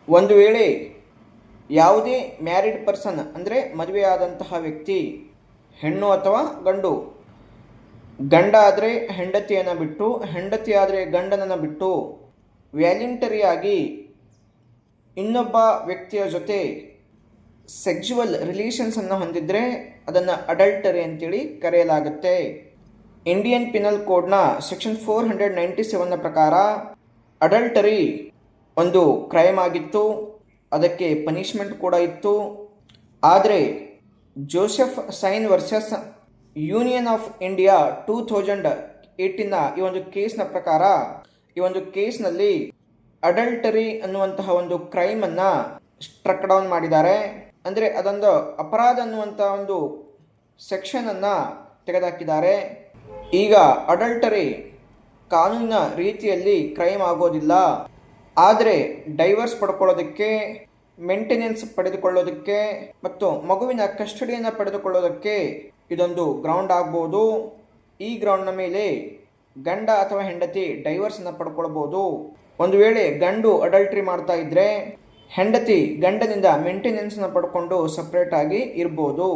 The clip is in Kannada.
ಒಂದು ವೇಳೆ ಯಾವುದೇ ಮ್ಯಾರಿಡ್ ಪರ್ಸನ್ ಅಂದರೆ ಮದುವೆಯಾದಂತಹ ವ್ಯಕ್ತಿ ಹೆಣ್ಣು ಅಥವಾ ಗಂಡು, ಗಂಡ ಆದರೆ ಹೆಂಡತಿಯನ್ನು ಬಿಟ್ಟು, ಹೆಂಡತಿ ಆದರೆ ಗಂಡನನ್ನು ಬಿಟ್ಟು ವ್ಯಾಲಂಟರಿಯಾಗಿ ಇನ್ನೊಬ್ಬ ವ್ಯಕ್ತಿಯ ಜೊತೆ ಸೆಕ್ಸುವಲ್ ರಿಲೇಷನ್ಸನ್ನು ಹೊಂದಿದ್ರೆ ಅದನ್ನು ಅಡಲ್ಟರಿ ಅಂತೇಳಿ ಕರೆಯಲಾಗುತ್ತೆ. ಇಂಡಿಯನ್ ಪಿನಲ್ ಕೋಡ್ನ ಸೆಕ್ಷನ್ 497ನ ಪ್ರಕಾರ ಅಡಲ್ಟರಿ ಒಂದು ಕ್ರೈಮ್ ಆಗಿತ್ತು, ಅದಕ್ಕೆ ಪನಿಷ್ಮೆಂಟ್ ಕೂಡ ಇತ್ತು. ಆದರೆ Joseph Shine versus union of India 2018ನ ಈ ಒಂದು ಕೇಸ್ನ ಪ್ರಕಾರ, ಈ ಒಂದು ಕೇಸ್ನಲ್ಲಿ ಅಡಲ್ಟರಿ ಅನ್ನುವಂತಹ ಒಂದು ಕ್ರೈಮನ್ನು ಸ್ಟ್ರಕ್ ಡೌನ್ ಮಾಡಿದ್ದಾರೆ. ಅಂದರೆ ಅದೊಂದು ಅಪರಾಧ ಅನ್ನುವಂಥ ಒಂದು ಸೆಕ್ಷನನ್ನು ತೆಗೆದುಹಾಕಿದ್ದಾರೆ. ಈಗ ಅಡಲ್ಟರಿ ಕಾನೂನಿನ ರೀತಿಯಲ್ಲಿ ಕ್ರೈಮ್ ಆಗೋದಿಲ್ಲ, ಆದರೆ ಡೈವರ್ಸ್ ಪಡ್ಕೊಳ್ಳೋದಕ್ಕೆ, ಮೇಂಟೆನೆನ್ಸ್ ಪಡೆದುಕೊಳ್ಳೋದಕ್ಕೆ ಮತ್ತು ಮಗುವಿನ ಕಸ್ಟಡಿಯನ್ನು ಪಡೆದುಕೊಳ್ಳೋದಕ್ಕೆ ಇದೊಂದು ಗ್ರೌಂಡ್ ಆಗ್ಬೋದು. ಈ ಗ್ರೌಂಡ್ನ ಮೇಲೆ ಗಂಡ ಅಥವಾ ಹೆಂಡತಿ ಡೈವರ್ಸನ್ನು ಪಡ್ಕೊಳ್ಬೋದು. ಒಂದು ವೇಳೆ ಗಂಡು ಅಡಲ್ಟ್ರಿ ಮಾಡ್ತಾ ಇದ್ದರೆ ಹೆಂಡತಿ ಗಂಡನಿಂದ ಮೇಂಟೆನೆನ್ಸನ್ನು ಪಡ್ಕೊಂಡು ಸಪ್ರೇಟಾಗಿ ಇರ್ಬೋದು.